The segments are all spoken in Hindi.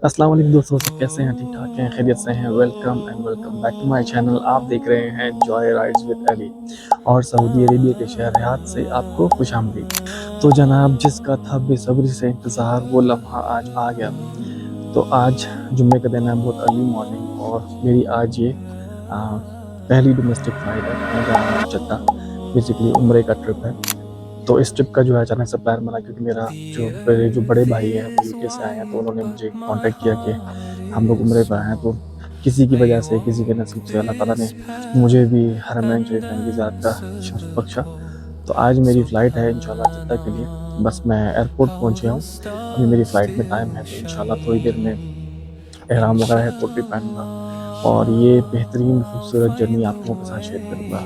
अस्सलाम वालेकुम दोस्तों, सब कैसे हैं? ठीक ठाक हैं, खैरियत से हैं? Welcome back to my channel. आप देख रहे हैं जॉय राइड्स विद अली और सऊदी अरेबिया के शहर रियाद से आपको खुशामदीद। तो जनाब, जिसका था बेसब्री से इंतज़ार, वो लम्हा आज आ गया। तो आज जुम्मे का दिन है, बहुत अर्ली मॉर्निंग, और मेरी आज ये पहली डोमेस्टिक फ़्लाइट है। मैं जा रहा हूँ जद्दा, बेसिकली उम्रे का ट्रिप है। तो इस ट्रिप का जो है अचानक से प्लान बना, क्योंकि मेरे जो बड़े भाई हैं वो यूके से आए हैं, तो उन्होंने मुझे कांटेक्ट किया कि हम लोग उम्रे पर आए हैं। तो किसी की वजह से, किसी के नसीब से अल्लाह ताला ने मुझे भी हरमैन शरीफैन की ज़ियारत का शर्फ बख्शा। तो आज मेरी फ़्लाइट है इंशाल्लाह जद्दा के लिए। बस मैं एयरपोर्ट पहुँच गया हूँ, अभी मेरी फ़्लाइट में टाइम है, तो इंशाल्लाह थोड़ी देर में एहराम वगैरह एयरपोर्ट पे पहनूँगा और ये बेहतरीन खूबसूरत जर्नी आप लोगों के साथ शेयर करूँगा।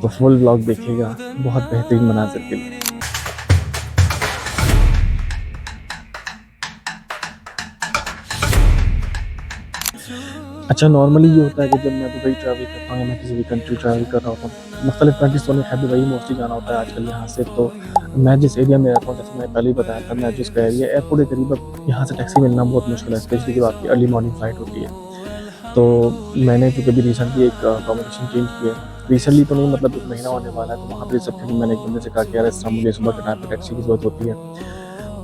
तो फुल व्लॉग देखिएगा, बहुत बेहतरीन मनाज़िर के लिए। अच्छा, नॉर्मली ये होता है कि जब मैं दुबई ट्रैवल करता हूँ या मैं किसी भी कंट्री ट्रैवल कर रहा होता हूँ, मुख्तलिफ कंट्रीज तो नहीं, खैर दुबई मोस्टली जाना होता है आजकल यहाँ से। तो मैं जिस एरिया में रहता हूँ, जैसे मैं पहले ही बताया था, मैं जिसका एरिया एयरपोर्ट के करीब, अब यहाँ से टैक्सी मिलना बहुत मुश्किल है, स्पेशली जब आपकी अर्ली मॉर्निंग फ़्लाइट होती है। तो मैंने क्योंकि अभी रिसेंटली एक अकोमोडेशन चेंज किया है, रिसेंटली तो नहीं, मतलब 1 महीना होने वाला है, तो वहाँ पर रिसेप्शन में मैंने एक बंदे से कहा कि यार इस तरह मुझे सुबह के टाइम पर टैक्सी की ज़रूरत होती है।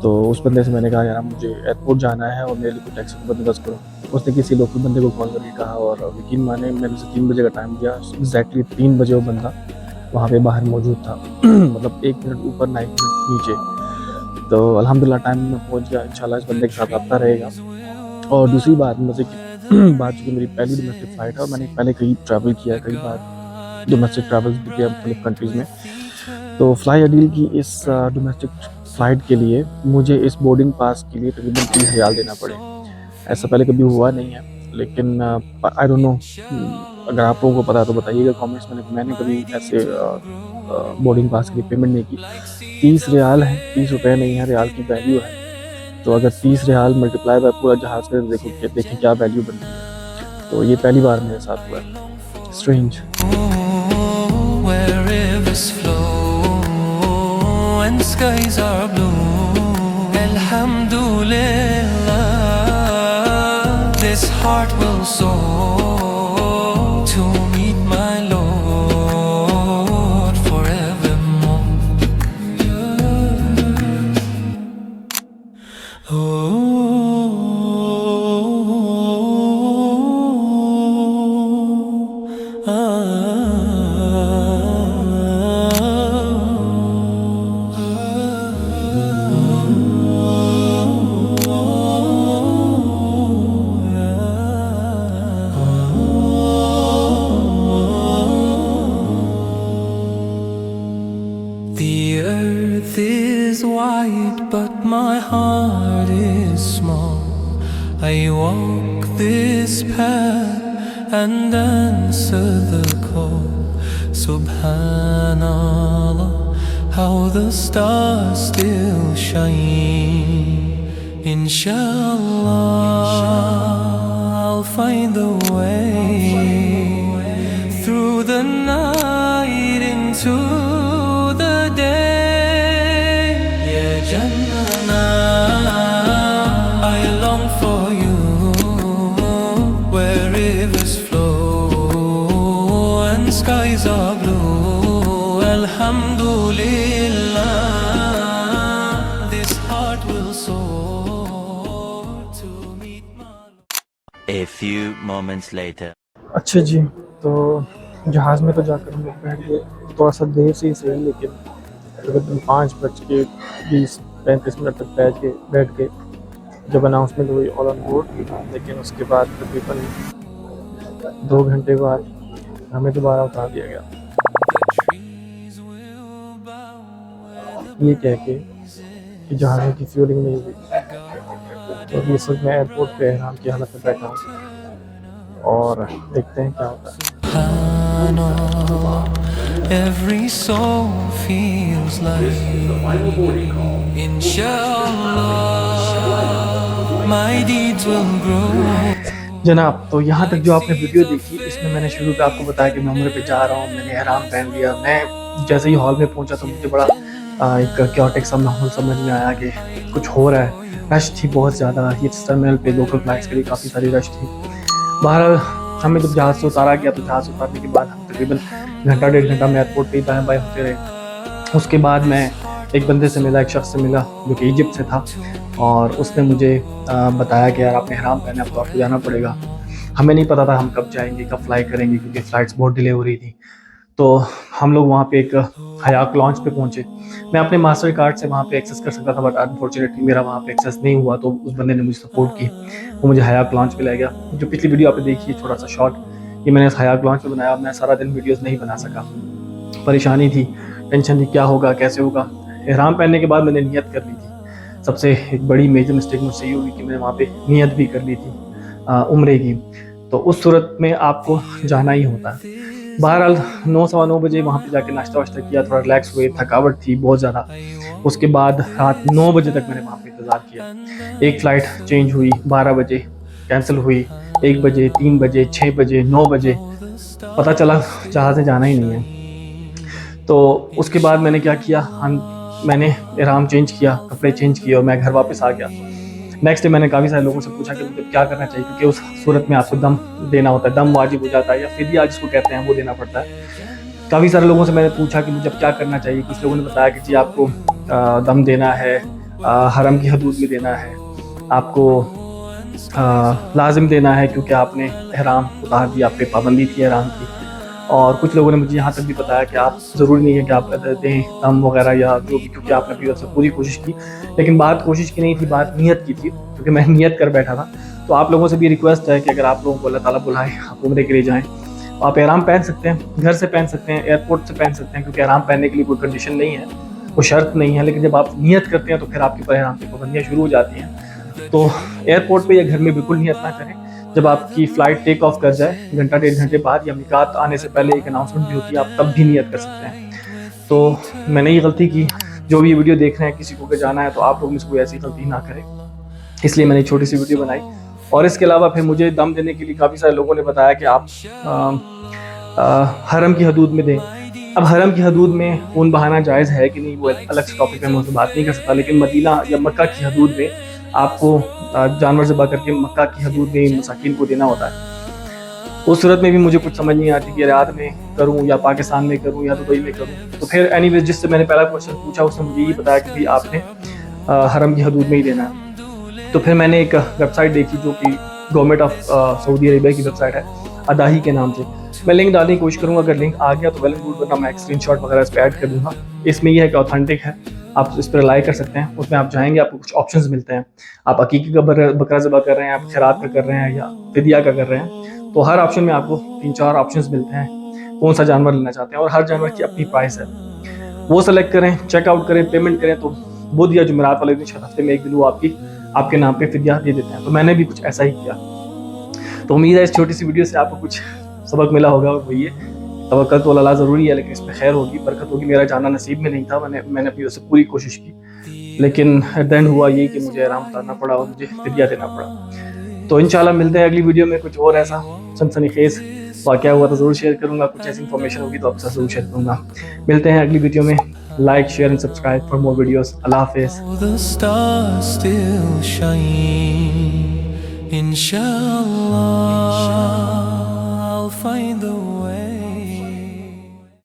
तो उस बंदे से मैंने कहा यार मुझे एयरपोर्ट जाना है और मेरे लिए कोई टैक्सी का बंदोबस्त करो। उसने किसी लोकल बंदे को कॉल करके कहा और यकीन माने मैंने उसे 3 बजे का टाइम दिया, एग्जैक्टली 3 बजे वो बंदा वहाँ पे बाहर मौजूद था। मतलब 1 मिनट ऊपर ना 1 मिनट नीचे। तो अल्हम्दुलिल्लाह टाइम में पहुँच गया। इंशाल्लाह इस बंदे के साथ आता रहेगा। और दूसरी बात, मज़े की बात, चूँकि मेरी पहली डोमेस्टिक फ़्लाइट है और मैंने पहले कई ट्रैवल किया है, कई बार डोमेस्टिक ट्रैवल्स भी किया मुख्तलिफ कंट्रीज़ में। तो फ्लाई अडील की इस डोमेस्टिक फ़्लाइट के लिए मुझे इस बोर्डिंग पास के लिए तकरीबन 30 रियाल देना पड़े। ऐसा पहले कभी हुआ नहीं है, लेकिन आई डोंट नो, अगर आप लोगों को पता है तो बताइएगा कमेंट्स में। मैंने कभी ऐसे बोर्डिंग पास के लिए पेमेंट नहीं की। 30 रियाल है, 30 रुपये नहीं है, रियाल की वैल्यू है। तो अगर 30 रियाल मल्टीप्लाई बाय पूरा जहाज़ करें, देखें क्या वैल्यू बनती है। तो ये पहली बार मेरे साथ हुआ है। Strange. Skies are blue, alhamdulillah, this heart will soar to meet my Lord forevermore. The earth is wide, but my heart is small. I walk this path and answer the call. Subhanallah, how the stars still shine. Inshallah, I'll find the way through the night into the day. Yeah, Jannah, I long for you, where rivers flow and skies are blue. Alhamdulillah, this heart will soar to meet my. A few moments later. अच्छा जी, तो जहाज़ में तो जाकर हम लोग बैठ गए, थोड़ा सा देर से ही सही, लेकिन तकरीबन 5:20-35 तक बैठ के जब अनाउंसमेंट हुई ऑल ऑन बोर्ड, लेकिन उसके बाद तकरीबन 2 घंटे बाद हमें दोबारा उतार दिया गया, ये कह के कि जहाज़ की फ्यूलिंग नहीं हुई। तो अभी इस वक्त मैं एयरपोर्ट पे एहराम की हालत में बैठा हूँ और देखते हैं क्या होता है। Every soul feels like Inshallah my deeds will grow. जनाब, तो यहाँ तक जो आपने वीडियो देखी, इसमें मैंने शुरू में आपको बताया कि मैं उम्रे पे जा रहा हूँ, मैंने एहराम पहन लिया। मैं जैसे ही हॉल में पहुँचा तो मुझे बड़ा एक क्योटिक सा माहौल समझ में आया कि कुछ हो रहा है। रश थी बहुत ज़्यादा। ये टर्मिनल पे लोकल फ्लाइट्स के लिए काफ़ी सारी रश थी। बहरहाल हमें जब जहाज़ से उतारा गया तो जहाज़ उतारने के बाद हम तकरीबन घंटा 1.5 घंटा में एयरपोर्ट पे दाएँ बाएँ होते रहे। उसके बाद मैं एक बंदे से मिला, एक शख्स से मिला जो कि इजिप्ट से था, और उसने मुझे बताया कि यार आपने ihram पहना है तो आपको जाना पड़ेगा। हमें नहीं पता था हम कब जाएंगे, कब फ्लाई करेंगे, क्योंकि फ़्लाइट्स बहुत डिले हो रही थी। तो हम लोग वहाँ पे एक हयाक लॉन्च पे पहुँचे। मैं अपने मास्टर कार्ड से वहाँ पे एक्सेस कर सकता था, बट अनफॉर्चुनेटली मेरा वहाँ पे एक्सेस नहीं हुआ। तो उस बंदे ने मुझे सपोर्ट की, वो मुझे हयाक लॉन्च पे ले गया। जो पिछली वीडियो आपने देखी है छोटा सा शॉर्ट, ये मैंने इस हयाक लॉन्च पे बनाया। मैं सारा दिन वीडियोज़ नहीं बना सका, परेशानी थी, टेंशन थी, क्या होगा कैसे होगा। ihram पहनने के बाद मैंने नियत कर ली थी। सबसे एक बड़ी मेजर मिस्टेक मुझसे ये हुई कि मैंने वहाँ पे नियत भी कर ली थी उम्रे की। तो उस सूरत में आपको जाना ही होता है। बहरहाल 9 सवा 9 बजे वहाँ पे जाके नाश्ता वाश्ता किया, थोड़ा रिलैक्स हुए, थकावट थी बहुत ज़्यादा। उसके बाद रात 9 बजे तक मैंने वहाँ पे इंतज़ार किया। एक फ़्लाइट चेंज हुई, 12 बजे कैंसिल हुई, 1 बजे, 3 बजे, 6 बजे, 9 बजे, पता चला जहाज़ से जाना ही नहीं है। तो उसके बाद मैंने क्या किया, मैंने ihram चेंज किया, कपड़े चेंज किए और मैं घर वापस आ गया। नेक्स्ट डे मैंने काफ़ी सारे लोगों से पूछा कि मुझे क्या करना चाहिए, क्योंकि उस सूरत में आपको दम देना होता है, दम वाजिब हो जाता है, या फिदिया जिसको कहते हैं वो देना पड़ता है। काफ़ी सारे लोगों से मैंने पूछा कि मुझे अब क्या करना चाहिए। कुछ लोगों ने बताया कि जी आपको दम देना है, हरम की हदूद में देना है, आपको लाजिम देना है क्योंकि आपने ihram उतार दिया, आप पे पाबंदी थी ihram की। और कुछ लोगों ने मुझे यहाँ तक भी बताया कि आप ज़रूरी नहीं है कि आप दें दम वगैरह या जो भी, क्योंकि आपने अपनी तरफ से पूरी कोशिश की। लेकिन बात कोशिश की नहीं थी, बात नियत की थी, क्योंकि मैं नियत कर बैठा था। तो आप लोगों से भी रिक्वेस्ट है कि अगर आप लोगों को अल्लाह ताला बुलाए, आप उम्रे के लिए जाएँ, तो आप ihram पहन सकते हैं, घर से पहन सकते हैं, एयरपोर्ट से पहन सकते हैं, क्योंकि ihram पहनने के लिए कोई कंडीशन नहीं है, कोई शर्त नहीं है। लेकिन जब आप नियत करते हैं तो फिर आपके ऊपर ihram की पाबंदियाँ शुरू हो जाती हैं। तो एयरपोर्ट पे या घर में बिल्कुल नियत ना करें। जब आपकी फ़्लाइट टेक ऑफ कर जाए, घंटा 1.5 घंटे बाद या मिकात आने से पहले एक अनाउंसमेंट भी होती है, आप तब भी नियत कर सकते हैं। तो मैंने ये गलती की। जो भी ये वीडियो देख रहे हैं, किसी को अगर जाना है तो आप लोग मुझसे कोई ऐसी गलती ना करें, इसलिए मैंने एक छोटी सी वीडियो बनाई। और इसके अलावा फिर मुझे दम देने के लिए काफ़ी सारे लोगों ने बताया कि आप हरम की हदूद में दें। अब हरम की हदूद में खून बहाना जायज़ है कि नहीं, वो अलग से टॉपिक में मुझसे बात नहीं कर सकता। लेकिन मदीना या मक्का की हदूद में आपको जानवर ज़बह करके मक्का की हदूद में मसाकीन को देना होता है। उस सूरत में भी मुझे कुछ समझ नहीं आती कि रियाद में करूं या पाकिस्तान में करूं या दुबई में करूं। तो फिर एनीवेज जिससे मैंने पहला क्वेश्चन पूछा उसने मुझे ये बताया कि भाई आपने हरम की हदूद में ही देना है। तो फिर मैंने एक वेबसाइट देखी जो कि गवर्नमेंट ऑफ सऊदी अरेबिया की वेबसाइट है, अदाही के नाम से। मैं लिंक डालने की कोशिश करूँगा, अगर लिंक आ गया तो वेल एंड गुड, वरना मैं स्क्रीनशॉट वगैरह इस पर ऐड कर दूँगा। इसमें यह है कि ऑथेंटिक है, आप इस पर लाइक कर सकते हैं। उसमें आप जाएंगे, आपको कुछ ऑप्शंस मिलते हैं। आप अकीकी का बकरा ज़बह कर रहे हैं, आप खैरात का कर रहे हैं या फिदिया का कर रहे हैं, तो हर ऑप्शन में आपको 3-4 ऑप्शंस मिलते हैं कौन सा जानवर लेना चाहते हैं, और हर जानवर की अपनी प्राइस है। वो सेलेक्ट करें, चेकआउट करें, पेमेंट करें, तो बुध या जुमेरात वाले दिन, शायद हफ्ते में एक दिन, वो आपके नाम पे फिदिया दे देते हैं। तो मैंने भी कुछ ऐसा ही किया। तो उम्मीद है इस छोटी सी वीडियो से आपको कुछ सबक मिला होगा। और वही है, तवक्कल तो अल्लाह ज़रूरी है, लेकिन इसमें खैर होगी, बरकत होगी। मेरा जाना नसीब में नहीं था, मैंने अपनी वजह से पूरी कोशिश की, लेकिन एट द एंड हुआ ये कि मुझे ihram उतारना पड़ा और मुझे फिदिया देना पड़ा। तो इंशाल्लाह मिलते हैं अगली वीडियो में, कुछ और ऐसा सनसनीखेज़ वाक़या हुआ तो ज़रूर शेयर करूँगा, कुछ ऐसी इन्फॉर्मेशन होगी तो आपके साथ ज़रूर शेयर करूँगा। मिलते हैं अगली वीडियो में। Like, share and subscribe for more videos. अल्लाह हाफ़िज़। The stars still shine. Inshallah, I'll find the way.